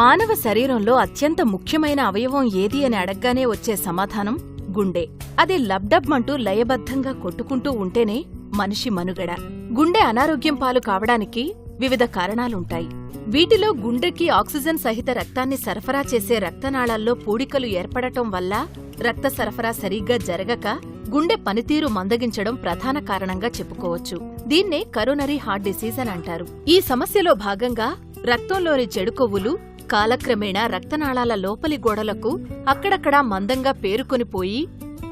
మానవ శరీరంలో అత్యంత ముఖ్యమైన అవయవం ఏది అని అడగ్గానే వచ్చే సమాధానం గుండె. అది లబ్డబ్మంటూ లయబద్ధంగా కొట్టుకుంటూ ఉంటేనే మనిషి మనుగడ. గుండె అనారోగ్యం పాలు కావడానికి వివిధ కారణాలుంటాయి. వీటిలో గుండెకి ఆక్సిజన్ సహిత రక్తాన్ని సరఫరా చేసే రక్తనాళాల్లో పూడికలు ఏర్పడటం వల్ల రక్త సరఫరా సరిగ్గా జరగక గుండె పనితీరు మందగించడం ప్రధాన కారణంగా చెప్పుకోవచ్చు. దీన్నే కరోనరీ హార్ట్ డిసీజ్ అని అంటారు. ఈ సమస్యలో భాగంగా రక్తంలోని చెడు కొవ్వులు కాలక్రమేణా రక్తనాళాల లోపలి గోడలకు అక్కడక్కడా మందంగా పేరుకొనిపోయి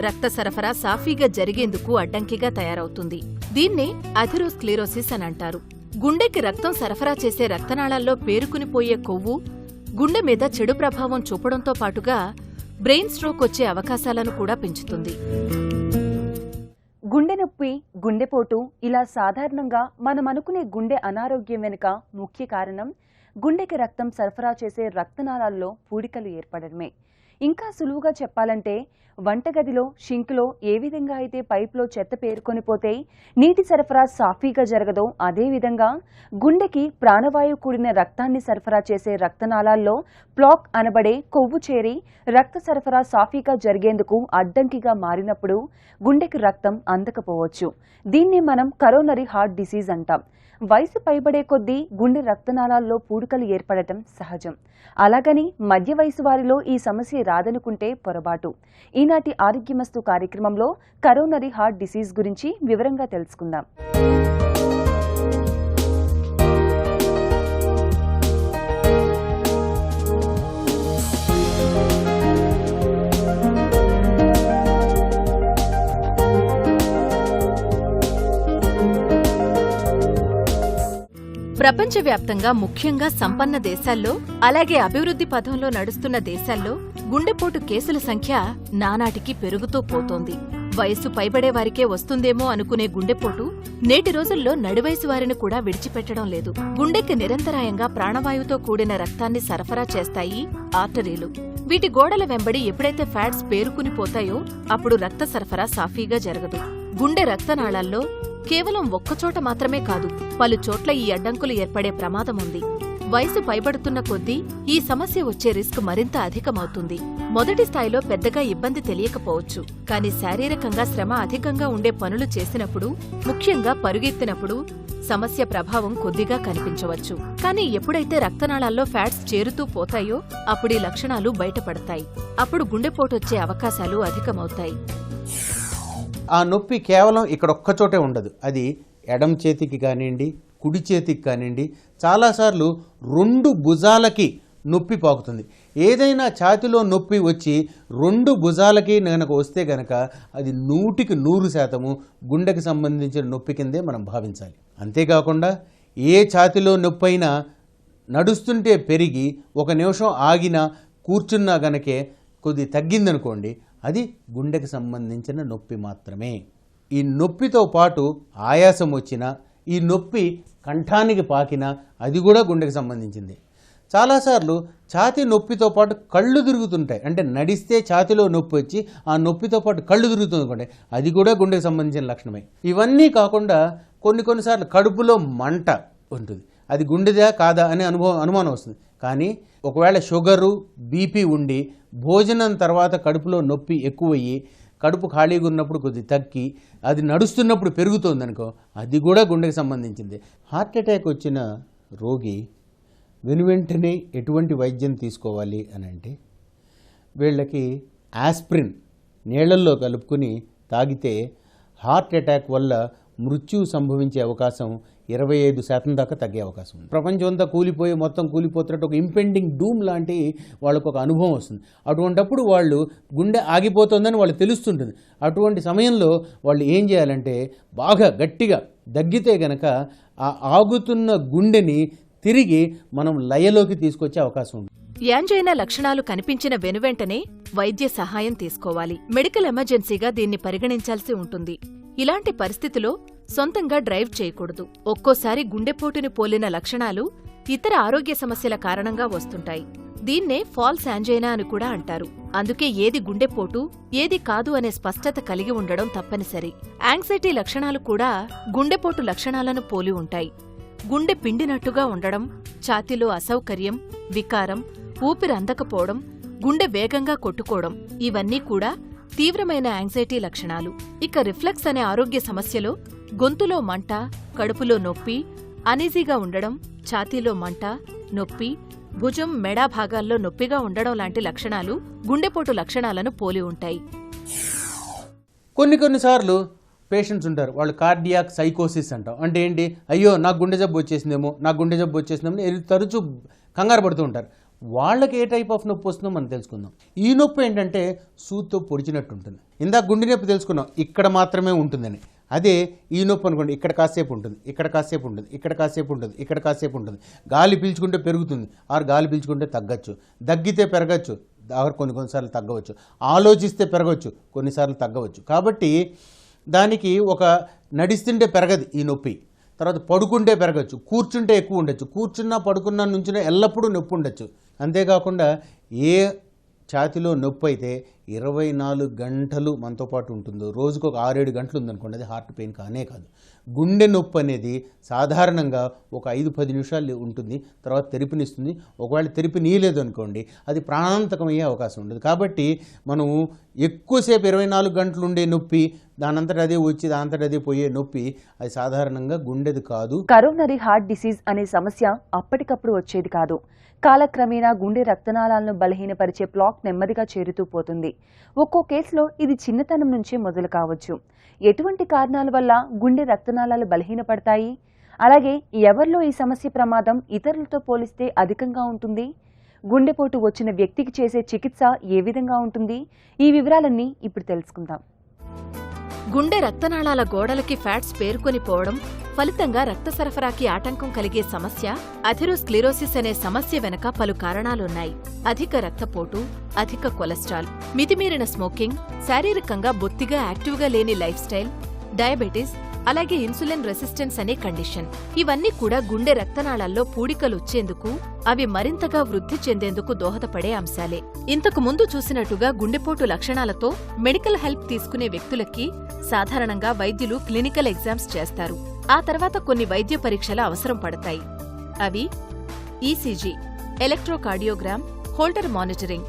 రక్త సరఫరా సాఫీగా జరిగేందుకు అడ్డంకిగా తయారవుతుంది. దీన్నే అథెరోస్క్లెరోసిస్ అని అంటారు. గుండెకి రక్తం సరఫరా చేసే రక్తనాళాల్లో పేరుకునిపోయే కొవ్వు గుండె మీద చెడు ప్రభావం చూపడంతో పాటుగా బ్రెయిన్ స్ట్రోక్ వచ్చే అవకాశాలను కూడా పెంచుతుంది. గుండె నొప్పి, గుండెపోటు ఇలా సాధారణంగా మనం అనుకునే గుండె అనారోగ్యం వెనుక ముఖ్య కారణం గుండెకి రక్తం సరఫరా చేసే రక్తనాళాల్లో పూడికలు ఏర్పడడమే. ఇంకా సులువుగా చెప్పాలంటే వంటగదిలో షింక్లో ఏ విధంగా అయితే పైప్లో చెత్త పేరుకొనిపోతే నీటి సరఫరా సాఫీగా జరగదో అదేవిధంగా గుండెకి ప్రాణవాయువు కూడిన రక్తాన్ని సరఫరా చేసే రక్తనాళాల్లో ప్లాక్ అనబడే కొవ్వు చేరి రక్త సరఫరా సాఫీగా జరిగేందుకు అడ్డంకిగా మారినప్పుడు గుండెకి రక్తం అందకపోవచ్చు. దీన్నే మనం కరోనరీ హార్ట్ డిసీజ్ అంటాం. వయసు పైబడే కొద్దీ గుండె రక్తనాళాల్లో పూడికలు ఏర్పడటం సహజం. అలాగని మధ్య వయసు వారిలో ఈ సమస్య రాదనుకుంటే పొరపాటు. ఈనాటి ఆరోగ్యమస్తు కార్యక్రమంలో కరోనరీ హార్ట్ డిసీజ్ గురించి వివరంగా తెలుసుకుందాం. ప్రపంచవ్యాప్తంగా ముఖ్యంగా సంపన్న దేశాల్లో అలాగే అభివృద్ధి పథంలో నడుస్తున్న దేశాల్లో గుండెపోటు కేసుల సంఖ్య నానాటికి పెరుగుతూ పోతోంది. వయస్సు పైబడే వారికే వస్తుందేమో అనుకునే గుండెపోటు నేటి రోజుల్లో నడివయసు వారిని కూడా విడిచిపెట్టడం లేదు. గుండెకి నిరంతరాయంగా ప్రాణవాయువుతో కూడిన రక్తాన్ని సరఫరా చేస్తాయి ఆర్టరీలు. వీటి గోడల వెంబడి ఎప్పుడైతే ఫ్యాట్స్ పేరుకునిపోతాయో అప్పుడు రక్త సరఫరా సాఫీగా జరగదు. గుండె రక్తనాళాల్లో కేవలం ఒక్కచోట మాత్రమే కాదు, పలు చోట్ల ఈ అడ్డంకులు ఏర్పడే ప్రమాదముంది. వయసు పైబడుతున్న కొద్దీ ఈ సమస్య వచ్చే రిస్క్ మరింత అధికమవుతుంది. మొదటి స్థాయిలో పెద్దగా ఇబ్బంది తెలియకపోవచ్చు, కానీ శారీరకంగా శ్రమ అధికంగా ఉండే పనులు చేసినప్పుడు, ముఖ్యంగా పరుగెత్తినప్పుడు సమస్య ప్రభావం కొద్దిగా కనిపించవచ్చు. కానీ ఎప్పుడైతే రక్తనాళాల్లో ఫ్యాట్స్ చేరుతూ పోతాయో అప్పుడు ఈ లక్షణాలు బయటపడతాయి. అప్పుడు గుండెపోటొచ్చే అవకాశాలు అధికమవుతాయి. ఆ నొప్పి కేవలం ఇక్కడ ఒక్కచోటే ఉండదు. అది ఎడం చేతికి కానివ్వండి, కుడి చేతికి కానివ్వండి, చాలాసార్లు 2 భుజాలకి నొప్పి పాకుతుంది. ఏదైనా ఛాతిలో నొప్పి వచ్చి 2 భుజాలకి గనక వస్తే గనక అది 100% గుండెకి సంబంధించిన నొప్పి కిందే మనం భావించాలి. అంతేకాకుండా ఏ ఛాతిలో నొప్పి అయినా నడుస్తుంటే పెరిగి 1 నిమిషం ఆగినా కూర్చున్నా గనకే కొద్ది తగ్గిందనుకోండి, అది గుండెకి సంబంధించిన నొప్పి మాత్రమే. ఈ నొప్పితో పాటు ఆయాసం వచ్చినా, ఈ నొప్పి కంఠానికి పాకినా అది కూడా గుండెకి సంబంధించింది. చాలాసార్లు ఛాతీ నొప్పితో పాటు కళ్ళు తిరుగుతుంటాయి. అంటే నడిస్తే ఛాతీలో నొప్పి వచ్చి ఆ నొప్పితో పాటు కళ్ళు తిరుగుతుంది అనుకోండి, అది కూడా గుండెకి సంబంధించిన లక్షణమే. ఇవన్నీ కాకుండా కొన్నిసార్లు కడుపులో మంట ఉంటుంది. అది గుండెదా కాదా అనే అనుమానం వస్తుంది. కానీ ఒకవేళ షుగరు, బీపీ ఉండి భోజనం తర్వాత కడుపులో నొప్పి ఎక్కువయ్యి కడుపు ఖాళీగా ఉన్నప్పుడు కొద్ది తగ్గి అది నడుస్తున్నప్పుడు పెరుగుతోందనుకో, అది కూడా గుండెకి సంబంధించింది. హార్ట్ అటాక్ వచ్చిన రోగి వెనువెంటనే ఎటువంటి వైద్యం తీసుకోవాలి అని అంటే, వీళ్ళకి ఆస్ప్రిన్ నీళ్లల్లో కలుపుకుని తాగితే హార్ట్ అటాక్ వల్ల మృత్యు సంభవించే అవకాశం 25% దాకా తగ్గే అవకాశం ఉంది. ప్రపంచం అంతా మొత్తం కూలిపోతున్నట్టు ఒక ఇంపెండింగ్ డూమ్ లాంటి వాళ్ళకు ఒక అనుభవం వస్తుంది. అటువంటప్పుడు వాళ్ళు గుండె ఆగిపోతుందని వాళ్ళు తెలుస్తుంటుంది. అటువంటి సమయంలో వాళ్ళు ఏం చేయాలంటే బాగా గట్టిగా దగ్గితే గనక ఆ ఆగుతున్న గుండెని తిరిగి మనం లయలోకి తీసుకొచ్చే అవకాశం ఉంది. యాంజైనా లక్షణాలు కనిపించిన వెనువెంటనే వైద్య సహాయం తీసుకోవాలి. మెడికల్ ఎమర్జెన్సీగా దీన్ని పరిగణించాల్సి ఉంటుంది. ఇలాంటి పరిస్థితిలో సొంతంగా డ్రైవ్ చేయకూడదు. ఒక్కోసారి గుండెపోటుని పోలిన లక్షణాలు ఇతర ఆరోగ్య సమస్యల కారణంగా వస్తుంటాయి. దీన్నే ఫాల్స్ యాంజైనా అని కూడా అంటారు. అందుకే ఏది గుండెపోటు, ఏది కాదు అనే స్పష్టత కలిగి ఉండడం తప్పనిసరి. యాంగ్జైటీ లక్షణాలు కూడా గుండెపోటు లక్షణాలను పోలి ఉంటాయి. గుండె పిండినట్టుగా ఉండడం, ఛాతీలో అసౌకర్యం, వికారం, ఊపిరి అందకపోవడం, గుండె వేగంగా కొట్టుకోవడం ఇవన్నీ కూడా తీవ్రమైన యాంగ్జైటీ లక్షణాలు. ఇక రిఫ్లెక్స్ అనే ఆరోగ్య సమస్యలో గొంతులో మంట, కడుపులో నొప్పి, అనీజీగా ఉండడం, ఛాతీలో మంట, నొప్పి, భుజం, మెడ భాగాల్లో నొప్పిగా ఉండడం లాంటి లక్షణాలు గుండెపోటు లక్షణాలను పోలి ఉంటాయి. కొన్నిసార్లు పేషెంట్స్ ఉంటారు, వాళ్ళు కార్డియాక్ సైకోసిస్ అంటాం. అంటే ఏంటి, అయ్యో నాకు గుండె జబ్బు వచ్చేసిందేమో తరచూ కంగారు పడుతూ ఉంటారు. వాళ్ళకి ఏ టైప్ ఆఫ్ నొప్పి వస్తుందో మనం తెలుసుకుందాం. ఈ నొప్పి ఏంటంటే సూత్తో పొడిచినట్టు ఉంటుంది. ఇందాక గుండె నొప్పి తెలుసుకున్నాం, ఇక్కడ మాత్రమే ఉంటుందని. అదే ఈ నొప్పి అనుకోండి, ఇక్కడ కాసేపు ఉంటుంది, ఇక్కడ కాసేపు ఉంటుంది, ఇక్కడ కాసేపు ఉంటుంది, ఇక్కడ కాసేపు ఉంటుంది. గాలి పీల్చుకుంటే పెరుగుతుంది, ఆరు గాలి పీల్చుకుంటే తగ్గచ్చు, దగ్గితే పెరగచ్చు, కొన్నిసార్లు తగ్గవచ్చు, ఆలోచిస్తే పెరగవచ్చు, కొన్నిసార్లు తగ్గవచ్చు. కాబట్టి దానికి ఒక నడిస్తుంటే పెరగదు ఈ నొప్పి. తర్వాత పడుకుంటే పెరగచ్చు, కూర్చుంటే ఎక్కువ ఉండొచ్చు, కూర్చున్నా పడుకున్నా నుంచున్నా ఎల్లప్పుడూ నొప్పి ఉండొచ్చు. అంతేకాకుండా ఏ ఛాతిలో నొప్పి అయితే 24 గంటలు మనతో పాటు ఉంటుందో, రోజుకు ఒక 6-7 గంటలు ఉందనుకోండి, అది హార్ట్ పెయిన్ కానే కాదు. గుండె నొప్పి అనేది సాధారణంగా ఒక 5-10 నిమిషాలు ఉంటుంది, తర్వాత తెరిపినిస్తుంది. ఒకవేళ తెరిపి నీయలేదు అనుకోండి, అది ప్రాణాంతకమయ్యే అవకాశం ఉండదు. కాబట్టి మనము ఎక్కువసేపు 24 గంటలు ఉండే నొప్పి, దానంతట అదే వచ్చి దానంతట అదే పోయే నొప్పి, అది సాధారణంగా గుండెది కాదు. కరోనరీ హార్ట్ డిసీజ్ అనే సమస్య అప్పటికప్పుడు వచ్చేది కాదు. కాలక్రమేణా గుండె రక్తనాళాలను బలహీనపరిచే ప్లాక్ నెమ్మదిగా చేరుతూ పోతుంది. ఒక్కో కేసులో ఇది చిన్నతనం నుంచే మొదలు కావచ్చు. ఎటువంటి కారణాల వల్ల గుండె రక్తనాళాలు బలహీనపడతాయి? అలాగే ఎవరిలో ఈ సమస్య ప్రమాదం ఇతరులతో పోలిస్తే అధికంగా ఉంటుంది? గుండెపోటు వచ్చిన వ్యక్తికి చేసే చికిత్స ఏ విధంగా ఉంటుంది? ఈ వివరాలన్నీ ఇప్పుడు తెలుసుకుందాం. గుండె రక్తనాళాల గోడలకి ఫ్యాట్స్ పేరుకొని పోవడం ఫలితంగా రక్త సరఫరాకి ఆటంకం కలిగే సమస్య అథెరోస్క్లెరోసిస్ అనే సమస్య వెనక పలు కారణాలున్నాయి. అధిక రక్తపోటు, అధిక కొలెస్ట్రాల్, మితిమీరిన స్మోకింగ్, శారీరకంగా బొత్తిగా యాక్టివ్గా లేని లైఫ్ స్టైల్, డయాబెటిస్, అలాగే ఇన్సులిన్ రెసిస్టెన్స్ అనే కండిషన్. ఇవన్నీ కూడా గుండె రక్తనాళాల్లో పూడికలొచ్చేందుకు, అవి మరింతగా వృద్ధి చెందేందుకు దోహదపడే అంశాలే. ఇంతకు ముందు చూసినట్టుగా గుండెపోటు లక్షణాలతో మెడికల్ హెల్ప్ తీసుకునే వ్యక్తులకి సాధారణంగా వైద్యులు క్లినికల్ ఎగ్జామ్స్ చేస్తారు. ఆ తర్వాత కొన్ని వైద్య పరీక్షల అవసరం పడతాయి. అవి ECG, electrocardiogram, Holter monitoring.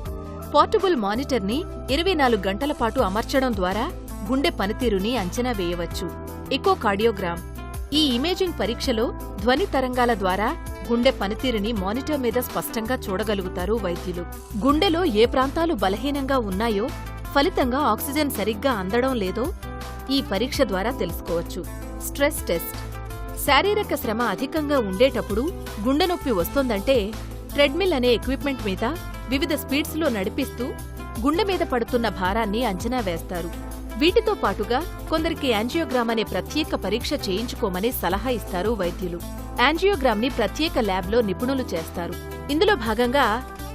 Portable మానిటర్ని 24 గంటల పాటు అమర్చడం ద్వారా గుండె పనితీరుని అంచనా వేయవచ్చు. ఎకోకార్డియోగ్రామ్. ఈ ఇమేజింగ్ పరీక్షలో ధ్వని తరంగాల ద్వారా గుండె పనితీరుని మానిటర్ మీద స్పష్టంగా చూడగలుగుతారు వైద్యులు. గుండెలో ఏ ప్రాంతాలు బలహీనంగా ఉన్నాయో, ఫలితంగా ఆక్సిజన్ సరిగ్గా అందడం లేదో ఈ పరీక్ష ద్వారా తెలుసుకోవచ్చు. Stress test. శారీరక శ్రమ అధికంగా ఉండేటప్పుడు గుండె నొప్పి వస్తోందంటే ట్రెడ్మిల్ అనే ఎక్విప్మెంట్ మీద వివిధ స్పీడ్స్లో నడిపిస్తూ గుండె మీద పడుతున్న భారాన్ని అంచనా వేస్తారు. వీటితో పాటుగా కొందరికి యాంజియోగ్రామ్ అనే ప్రత్యేక పరీక్ష చేయించుకోమని సలహా ఇస్తారు వైద్యులు. యాంజియోగ్రామ్ ని ప్రత్యేక ల్యాబ్లో నిపుణులు చేస్తారు. ఇందులో భాగంగా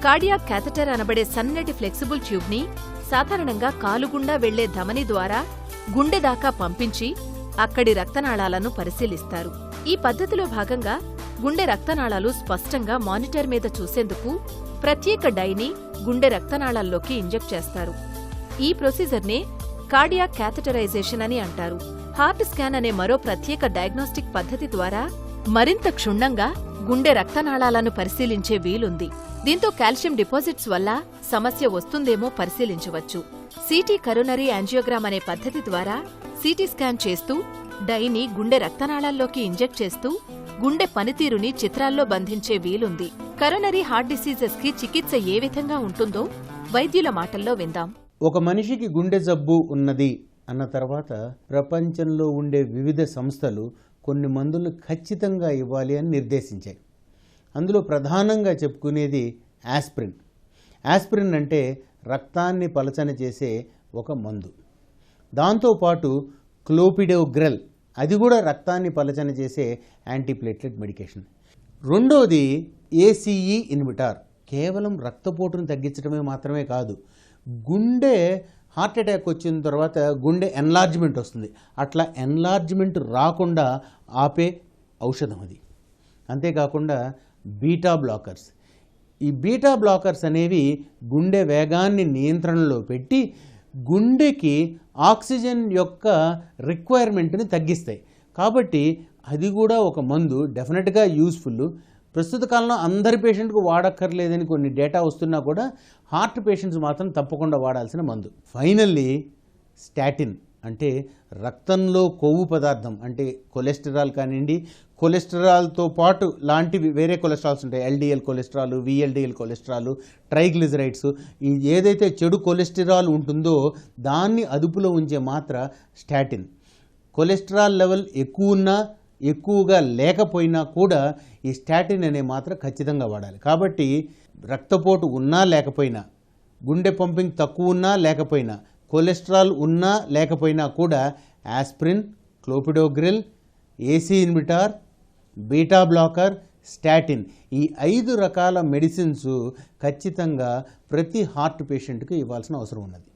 కార్డియాక్ క్యాథెటర్ అనబడే సన్నటి ఫ్లెక్సిబుల్ ట్యూబ్ ని సాధారణంగా కాలుగుండా వెళ్లే ధమని ద్వారా గుండె దాకా పంపించి అక్కడి రక్తనాళాలను పరిశీలిస్తారు. ఈ పద్ధతిలో భాగంగా గుండె రక్తనాళాలు స్పష్టంగా మానిటర్ మీద చూసేందుకు ప్రత్యేక డైని గుండె రక్తనాళాల్లోకి ఇంజెక్ట్ చేస్తారు. ఈ ప్రొసీజర్నే కార్డియాక్ క్యాథెటరైజేషన్ అని అంటారు. హార్ట్ స్కాన్ అనే మరో ప్రత్యేక డయాగ్నోస్టిక్ పద్ధతి ద్వారా మరింత క్షుణ్ణంగా గుండె రక్తనాళాలను పరిశీలించే వీలుంది. దీంతో కాల్షియం డిపాజిట్స్ వల్ల సమస్య వస్తుందేమో పరిశీలించవచ్చు. సిటీ కరోనరీ యాంజియోగ్రామ్ అనే పద్ధతి ద్వారా సిటీ స్కాన్ చేస్తూ డైని గుండె రక్తనాళాల్లోకి ఇంజెక్ట్ చేస్తూ గుండె పనితీరుని చిత్రాల్లో బంధించే వీలుంది. కరోనరీ హార్ట్ డిసీజెస్ కి చికిత్స ఏ విధంగా ఉంటుందో వైద్యుల మాటల్లో విందాం. ఒక మనిషికి గుండె జబ్బు ఉన్నది అన్న తర్వాత ప్రపంచంలో ఉండే వివిధ సంస్థలు కొన్ని మందులను ఖచ్చితంగా ఇవ్వాలి అని నిర్దేశించాయి. అందులో ప్రధానంగా చెప్పుకునేది యాస్పిరిన్. యాస్పిరిన్ అంటే రక్తాన్ని పలచన చేసే ఒక మందు. దాంతోపాటు క్లోపిడోగ్రెల్, అది కూడా రక్తాన్ని పలచన చేసే యాంటీప్లేట్లెట్ మెడికేషన్. రెండోది ఏసీఈ ఇన్హిబిటార్, కేవలం రక్తపోటును తగ్గించడమే మాత్రమే కాదు, గుండె హార్ట్ అటాక్ వచ్చిన తర్వాత గుండె ఎన్లార్జ్మెంట్ వస్తుంది, అట్లా ఎన్లార్జ్మెంట్ రాకుండా ఆపే ఔషధం అది. అంతేకాకుండా బీటా బ్లాకర్స్. ఈ బీటా బ్లాకర్స్ అనేవి గుండె వేగాన్ని నియంత్రణలో పెట్టి గుండెకి ఆక్సిజన్ యొక్క రిక్వైర్మెంట్ని తగ్గిస్తాయి. కాబట్టి అది కూడా ఒక మందు, డెఫినెట్గా యూస్ఫుల్. ప్రస్తుత కాలంలో అందరి పేషెంట్కు వాడక్కర్లేదని కొన్ని డేటా వస్తున్నా కూడా హార్ట్ పేషెంట్స్ మాత్రం తప్పకుండా వాడాల్సిన మందు. ఫైనల్లీ స్టాటిన్ అంటే రక్తంలో కొవ్వు పదార్థం, అంటే కొలెస్టరాల్ కానివ్వండి, కొలెస్టరాల్తో పాటు లాంటివి వేరే కొలెస్ట్రాల్స్ ఉంటాయి, LDL cholesterol, VLDL cholesterol, triglycerides, ఏదైతే చెడు కొలెస్టరాల్ ఉంటుందో దాన్ని అదుపులో ఉంచే మాత్ర స్టాటిన్. కొలెస్టరాల్ లెవెల్ ఎక్కువ ఉన్నా ఎక్కువగా లేకపోయినా కూడా ఈ స్టాటిన్ అనే మాత్ర ఖచ్చితంగా వాడాలి. కాబట్టి రక్తపోటు ఉన్నా లేకపోయినా, గుండె పంపింగ్ తక్కువ ఉన్నా లేకపోయినా, కొలెస్ట్రాల్ ఉన్నా లేకపోయినా కూడా aspirin, clopidogrel, AC inhibitor, beta blocker, statin ఈ 5 రకాల మెడిసిన్స్ ఖచ్చితంగా ప్రతి హార్ట్ పేషెంట్కి ఇవ్వాల్సిన అవసరం ఉన్నది.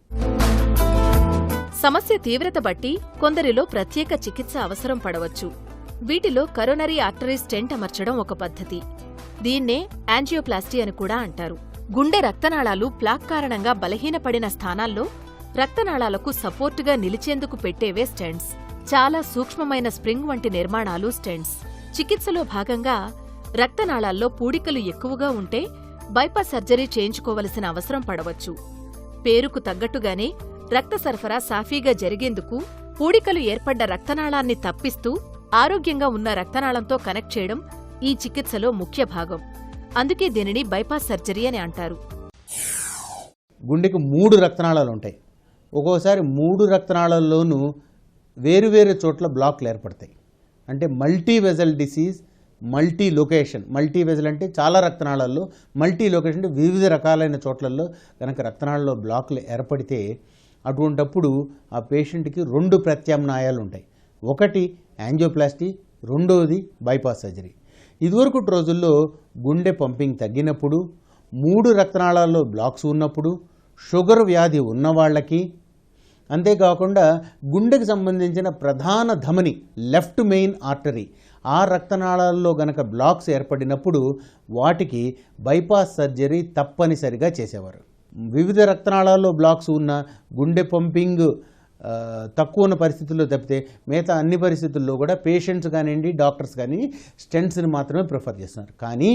సమస్య తీవ్రత బట్టి కొందరిలో ప్రత్యేక చికిత్స అవసరం పడవచ్చు. వీటిలో కరోనరీ ఆర్టరీ స్టెంట్ అమర్చడం ఒక పద్ధతి. దీన్నే యాంజియోప్లాస్టీ అని కూడా అంటారు. గుండె రక్తనాళాలు ప్లాక్ కారణంగా బలహీనపడిన స్థానాల్లో రక్తనాళాలకు సపోర్టుగా నిలిచేందుకు పెట్టేవే స్టెంట్స్. చాలా సూక్ష్మమైన స్ప్రింగ్ వంటి నిర్మాణాలు స్టెంట్స్. చికిత్సలో భాగంగా రక్తనాళాల్లో పూడికలు ఎక్కువగా ఉంటే బైపాస్ సర్జరీ చేయించుకోవలసిన అవసరం పడవచ్చు. పేరుకు తగ్గట్టుగానే రక్త సరఫరా సాఫీగా జరిగేందుకు పూడికలు ఏర్పడ్డ రక్తనాళాన్ని తప్పిస్తూ ఆరోగ్యంగా ఉన్న రక్తనాళంతో కనెక్ట్ చేయడం ఈ చికిత్సలో ముఖ్య భాగం. అందుకే దీనిని బైపాస్ సర్జరీ అని అంటారు. గుండెకు 3 రక్తనాళాలు ఉంటాయి. ఒక్కోసారి 3 రక్తనాళాల్లోనూ వేరువేరు చోట్ల బ్లాక్లు ఏర్పడతాయి. అంటే multi vessel disease, multi location. Multi vessel అంటే చాలా రక్తనాళాల్లో, మల్టీ లొకేషన్ అంటే వివిధ రకాలైన చోట్లలో కనుక రక్తనాళాల్లో బ్లాక్లు ఏర్పడితే అటువంటప్పుడు ఆ పేషెంట్కి 2 ప్రత్యామ్నాయాలు ఉంటాయి. ఒకటి యాంజియోప్లాస్టీ, రెండోది బైపాస్ సర్జరీ. ఇదివరకు రోజుల్లో గుండె పంపింగ్ తగ్గినప్పుడు, 3 రక్తనాళాల్లో బ్లాక్స్ ఉన్నప్పుడు, షుగర్ వ్యాధి ఉన్నవాళ్ళకి, అంతేకాకుండా గుండెకు సంబంధించిన ప్రధాన ధమని లెఫ్ట్ మెయిన్ ఆర్టరీ ఆ రక్తనాళాల్లో గనక బ్లాక్స్ ఏర్పడినప్పుడు వాటికి బైపాస్ సర్జరీ తప్పనిసరిగా చేసేవారు. వివిధ రక్తనాళాల్లో బ్లాక్స్ ఉన్న, గుండె పంపింగ్ తక్కువ ఉన్న పరిస్థితుల్లో తప్పితే మిగతా అన్ని పరిస్థితుల్లో కూడా పేషెంట్స్ కానివ్వండి, డాక్టర్స్ కానీ స్టెంట్స్ని మాత్రమే ప్రిఫర్ చేస్తున్నారు. కానీ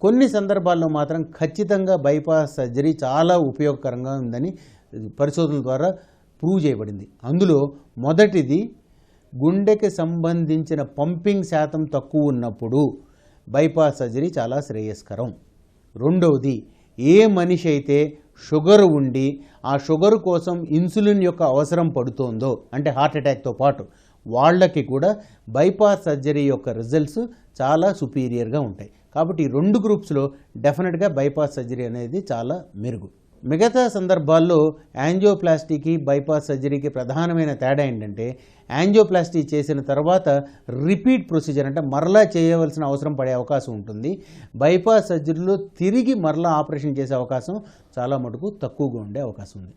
కొన్ని సందర్భాల్లో మాత్రం ఖచ్చితంగా బైపాస్ సర్జరీ చాలా ఉపయోగకరంగా ఉందని పరిశోధనల ద్వారా ప్రూవ్ చేయబడింది. అందులో మొదటిది, గుండెకి సంబంధించిన పంపింగ్ శాతం తక్కువ ఉన్నప్పుడు బైపాస్ సర్జరీ చాలా శ్రేయస్కరం. రెండవది, ఏ మనిషి అయితే షుగర్ ఉండి ఆ షుగర్ కోసం ఇన్సులిన్ యొక్క అవసరం పడుతోందో, అంటే హార్ట్ అటాక్తో పాటు, వాళ్ళకి కూడా బైపాస్ సర్జరీ యొక్క రిజల్ట్స్ చాలా సుపీరియర్గా ఉంటాయి. కాబట్టి ఈ 2 గ్రూప్స్లో డెఫినెట్గా బైపాస్ సర్జరీ అనేది చాలా మెరుగు. మిగతా సందర్భాల్లో యాంజియోప్లాస్టీకి బైపాస్ సర్జరీకి ప్రధానమైన తేడా ఏంటంటే, యాంజియోప్లాస్టీ చేసిన తర్వాత రిపీట్ ప్రొసీజర్ అంటే మరలా చేయవలసిన అవసరం పడే అవకాశం ఉంటుంది. బైపాస్ సర్జరీలో తిరిగి మరలా ఆపరేషన్ చేసే అవకాశం చాలా మటుకు తక్కువగా ఉండే అవకాశం ఉంది.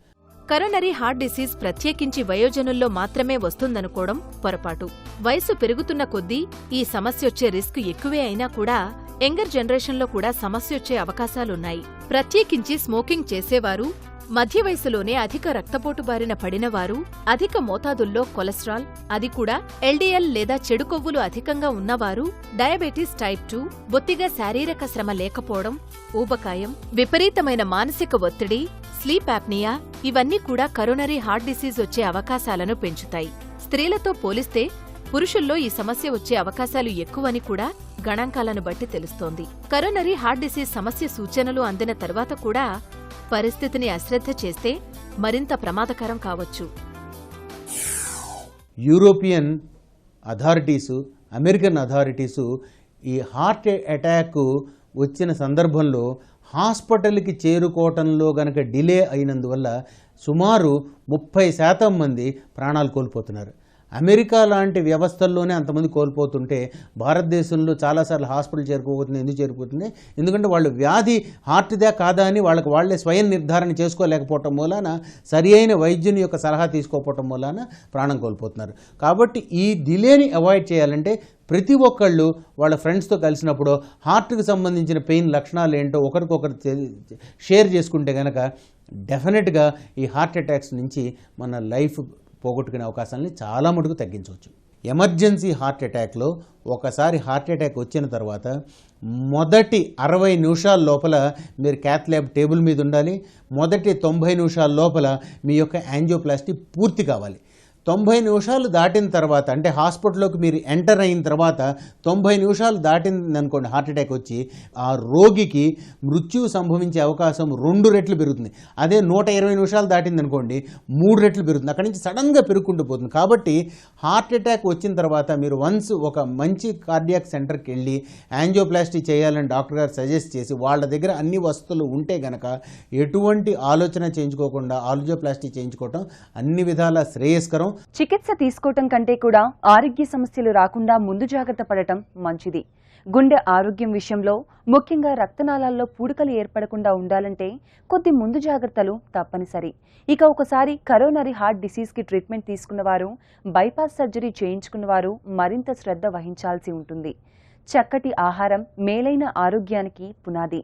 కరోనరీ హార్ట్ డిసీజ్ ప్రత్యేకించి వయోజనుల్లో మాత్రమే వస్తుందనుకోవడం పొరపాటు. వయసు పెరుగుతున్న కొద్దీ ఈ సమస్యొచ్చే రిస్క్ ఎక్కువే అయినా కూడా యంగర్ జనరేషన్లో కూడా సమస్యొచ్చే అవకాశాలున్నాయి. ప్రత్యేకించి స్మోకింగ్ చేసేవారు, మధ్య వయసులోనే అధిక రక్తపోటు బారిన పడినవారు, అధిక మోతాదుల్లో కొలెస్ట్రాల్, అది కూడా ఎల్డీఎల్ లేదా చెడు కొవ్వులు అధికంగా ఉన్నవారు, డయాబెటీస్ టైప్ 2, బొత్తిగా శారీరక శ్రమ లేకపోవడం, ఊబకాయం, విపరీతమైన మానసిక ఒత్తిడి, స్లీప్ యాప్నియా ఇవన్నీ కూడా కరోనరీ హార్ట్ డిసీజ్ వచ్చే అవకాశాలను పెంచుతాయి. స్త్రీలతో పోలిస్తే పురుషుల్లో ఈ సమస్య వచ్చే అవకాశాలు ఎక్కువని కూడా గణాంకాలను బట్టి తెలుస్తోంది. కరోనరీ హార్ట్ డిసీజ్ సమస్య సూచనలు అందిన తర్వాత కూడా పరిస్థితిని అశ్రద్ధ చేస్తే మరింత ప్రమాదకరం కావచ్చు. యూరోపియన్ అథారిటీసు, అమెరికన్ అథారిటీసు ఈ హార్ట్ అటాక్ వచ్చిన సందర్భంలో హాస్పిటల్కి చేరుకోవటంలో గనక డిలే అయినందువల్ల సుమారు 30% మంది ప్రాణాలు కోల్పోతున్నారు. అమెరికా లాంటి వ్యవస్థల్లోనే అంతమంది కోల్పోతుంటే భారతదేశంలో చాలాసార్లు హాస్పిటల్ చేరుకోబోతుంది. ఎందుకు చేరుకోబోతుంది? ఎందుకంటే వాళ్ళు వ్యాధి హార్ట్దే కాదా అని వాళ్ళే స్వయం నిర్ధారణ చేసుకోలేకపోవటం మూలాన, సరి అయిన వైద్యుని యొక్క సలహా తీసుకోకపోవటం మూలాన ప్రాణం కోల్పోతున్నారు. కాబట్టి ఈ డిలేని అవాయిడ్ చేయాలంటే ప్రతి ఒక్కళ్ళు వాళ్ళ ఫ్రెండ్స్తో కలిసినప్పుడు హార్ట్కి సంబంధించిన పెయిన్ లక్షణాలు ఏంటో ఒకరికొకరు షేర్ చేసుకుంటే కనుక డెఫినెట్గా ఈ హార్ట్ అటాక్స్ నుంచి మన లైఫ్ పోగొట్టుకునే అవకాశాలని చాలా మటుకు తగ్గించవచ్చు. ఎమర్జెన్సీ హార్ట్ అటాక్లో ఒకసారి హార్ట్ అటాక్ వచ్చిన తర్వాత మొదటి 60 నిమిషాల లోపల మీరు క్యాత్ ల్యాబ్ టేబుల్ మీద ఉండాలి. మొదటి 90 నిమిషాల లోపల మీ యొక్క యాంజియోప్లాస్టీ పూర్తి కావాలి. 90 నిమిషాలు దాటిన తర్వాత, అంటే హాస్పిటల్లోకి మీరు ఎంటర్ అయిన తర్వాత 90 నిమిషాలు దాటిందనుకోండి, హార్ట్ అటాక్ వచ్చి ఆ రోగికి మృత్యువు సంభవించే అవకాశం 2 రెట్లు పెరుగుతుంది. అదే 120 నిమిషాలు దాటిందనుకోండి 3 రెట్లు పెరుగుతుంది. అక్కడి నుంచి సడన్గా పెరుగుకుంటూ పోతుంది. కాబట్టి హార్ట్ అటాక్ వచ్చిన తర్వాత మీరు వన్స్ ఒక మంచి కార్డియాక్ సెంటర్కి వెళ్ళి యాంజియోప్లాస్టీ చేయాలని డాక్టర్ గారు సజెస్ట్ చేసి వాళ్ళ దగ్గర అన్ని వస్తువులు ఉంటే గనక ఎటువంటి ఆలోచన చేయించుకోకుండా యాంజియోప్లాస్టీ చేయించుకోవటం అన్ని విధాల శ్రేయస్కరం. చికిత్స తీసుకోవటం కంటే కూడా ఆరోగ్య సమస్యలు రాకుండా ముందు జాగ్రత్త పడటం మంచిది. గుండె ఆరోగ్యం విషయంలో ముఖ్యంగా రక్తనాళాల్లో పూడికలు ఏర్పడకుండా ఉండాలంటే కొద్ది ముందు జాగ్రత్తలు తప్పనిసరి. ఇక ఒకసారి కరోనరీ హార్ట్ డిసీజ్కి ట్రీట్మెంట్ తీసుకున్నవారు, బైపాస్ సర్జరీ చేయించుకున్నవారు మరింత శ్రద్ధ వహించాల్సి ఉంటుంది. చక్కటి ఆహారం మేలైన ఆరోగ్యానికి పునాది.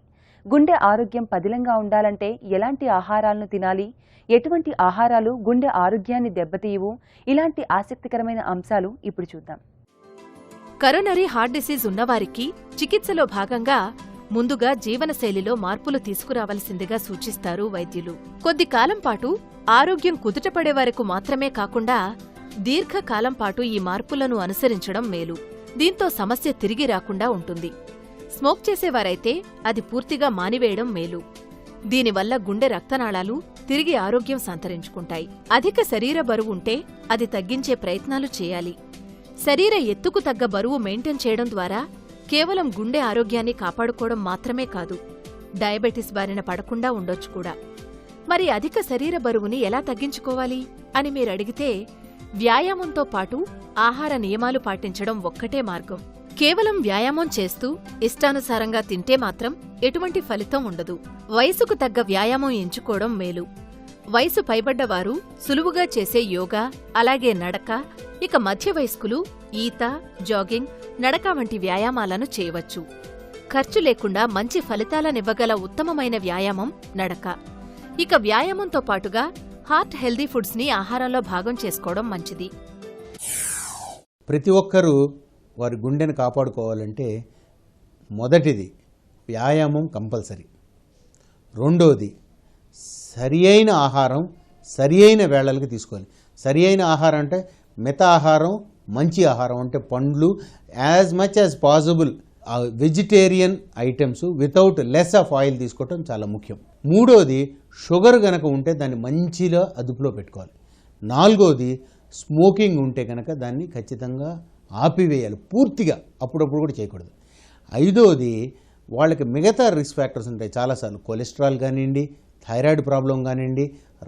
గుండె ఆరోగ్యం పదిలంగా ఉండాలంటే ఎలాంటి ఆహారాలను తినాలి, ఎటువంటి ఆహారాలు గుండె ఆరోగ్యాన్ని దెబ్బతీయవు, ఇలాంటి ఆసక్తికరమైన అంశాలు ఇప్పుడు చూద్దాం. కరోనరీ హార్ట్ డిసీజ్ ఉన్నవారికి చికిత్సలో భాగంగా ముందుగా జీవనశైలిలో మార్పులు తీసుకురావలసిందిగా సూచిస్తారు వైద్యులు. కొద్ది కాలం పాటు ఆరోగ్యం కుదుటపడే వరకు మాత్రమే కాకుండా దీర్ఘకాలం పాటు ఈ మార్పులను అనుసరించడం మేలు. దీంతో సమస్య తిరిగి రాకుండా ఉంటుంది. స్మోక్ చేసేవారైతే అది పూర్తిగా మానివేయడం మేలు. దీనివల్ల గుండె రక్తనాళాలు తిరిగి ఆరోగ్యం సంతరించుకుంటాయి. అధిక శరీర బరువు ఉంటే అది తగ్గించే ప్రయత్నాలు చేయాలి. శరీర ఎత్తుకు తగ్గ బరువు మెయింటైన్ చేయడం ద్వారా కేవలం గుండె ఆరోగ్యాన్ని కాపాడుకోవడం మాత్రమే కాదు, డయాబెటిస్ బారిన పడకుండా ఉండొచ్చు కూడా. మరి అధిక శరీర బరువుని ఎలా తగ్గించుకోవాలి అని మీరు అడిగితే వ్యాయామంతో పాటు ఆహార నియమాలు పాటించడం ఒక్కటే మార్గం. కేవలం వ్యాయామం చేస్తూ ఇష్టానుసారంగా తింటే మాత్రం ఎటువంటి ఫలితం ఉండదు. వయసుకు తగ్గ వ్యాయామం ఎంచుకోవడం మేలు. వయసు పైబడ్డవారు సులువుగా చేసే యోగా, అలాగే నడక, ఇక మధ్య వయస్కులు ఈత, జాగింగ్, నడక వంటి వ్యాయామాలను చేయవచ్చు. ఖర్చు లేకుండా మంచి ఫలితాలనివ్వగల ఉత్తమమైన వ్యాయామం నడక. ఇక వ్యాయామంతో పాటుగా హార్ట్ హెల్దీ ఫుడ్స్ ని ఆహారంలో భాగం చేసుకోవడం మంచిది. ప్రతి ఒక్కరూ వారి గుండెను కాపాడుకోవాలంటే మొదటిది వ్యాయామం కంపల్సరీ. రెండోది సరి అయిన ఆహారం సరి అయిన వేళలకు తీసుకోవాలి. సరి అయిన ఆహారం అంటే మిత ఆహారం, మంచి ఆహారం అంటే పండ్లు, as much as possible vegetarian items without less of oil తీసుకోవటం చాలా ముఖ్యం. మూడోది షుగర్ గనక ఉంటే దాన్ని మంచిగా అదుపులో పెట్టుకోవాలి. నాలుగోది స్మోకింగ్ ఉంటే కనుక దాన్ని ఖచ్చితంగా ఆపివేయాలి పూర్తిగా, అప్పుడప్పుడు కూడా చేయకూడదు. ఐదోది వాళ్ళకి మిగతా రిస్క్ ఫ్యాక్టర్స్ ఉంటాయి చాలాసార్లు, కొలెస్ట్రాల్ కానివ్వండి, థైరాయిడ్ ప్రాబ్లం కానివ్వండి,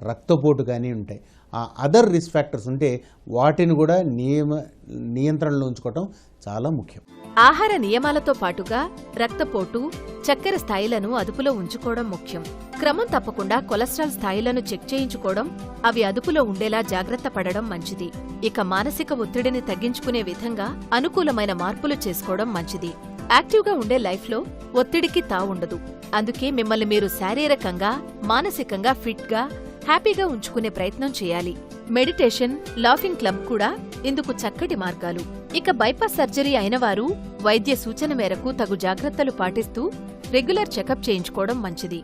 రక్తపోటు కానీ ఉంటాయి. ఆ అదర్ రిస్క్ ఫ్యాక్టర్స్ ఉంటే వాటిని కూడా నియంత్రణలో ఉంచుకోవటం చాలా ముఖ్యం. ఆహార నియమాలతో పాటుగా రక్తపోటు, చక్కెర స్థాయిలను అదుపులో ఉంచుకోవడం ముఖ్యం. క్రమం తప్పకుండా కొలెస్ట్రాల్ స్థాయిలను చెక్ చేయించుకోవడం, అవి అదుపులో ఉండేలా జాగ్రత్త పడడం మంచిది. ఇక మానసిక ఒత్తిడిని తగ్గించుకునే విధంగా అనుకూలమైన మార్పులు చేసుకోవడం మంచిది. యాక్టివ్గా ఉండే లైఫ్లో ఒత్తిడికి తావుండదు. అందుకే మిమ్మల్ని మీరు శారీరకంగా, మానసికంగా ఫిట్గా, హ్యాపీగా ఉంచుకునే ప్రయత్నం చేయాలి. మెడిటేషన్, లాఫింగ్ క్లబ్ కూడా ఇందుకు చక్కటి మార్గాలు. ఇక బైపాస్ సర్జరీ అయినవారు వైద్య సూచన మేరకు తగు జాగ్రత్తలు పాటిస్తూ రెగ్యులర్ చెకప్ చేయించుకోవడం మంచిది.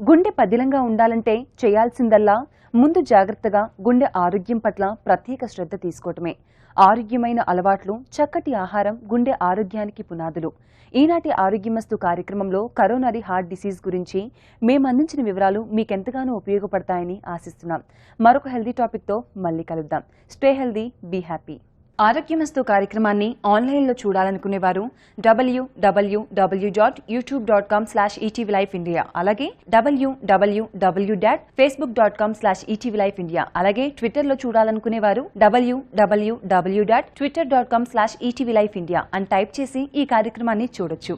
గుండె పదిలంగా ఉండాలంటే చేయాల్సిందల్లా ముందు జాగ్రత్తగా గుండె ఆరోగ్యం పట్ల ప్రత్యేక శ్రద్ధ తీసుకోవటమే. ఆరోగ్యమైన అలవాట్లు, చక్కటి ఆహారం గుండె ఆరోగ్యానికి పునాదులు. ఈనాటి ఆరోగ్యమస్తు కార్యక్రమంలో కరోనరీ హార్ట్ డిసీజ్ గురించి మేము అందించిన వివరాలు మీకెంతగానో ఉపయోగపడతాయని ఆశిస్తున్నాం. మరొక హెల్దీ టాపిక్తో మళ్ళీ కలుద్దాం. Stay healthy, be happy. ఆరోగ్యమస్తు కార్యక్రమాన్ని ఆన్లైన్లో చూడాలనుకునేవారు www.youtube.com/etvlifeindia, అలాగే www.facebook.com/etvlifeindia, అలాగే ట్విట్టర్లో చూడాలనుకునేవారు www.twitter.com/etvlifeindia అని టైప్ చేసి ఈ కార్యక్రమాన్ని చూడొచ్చు.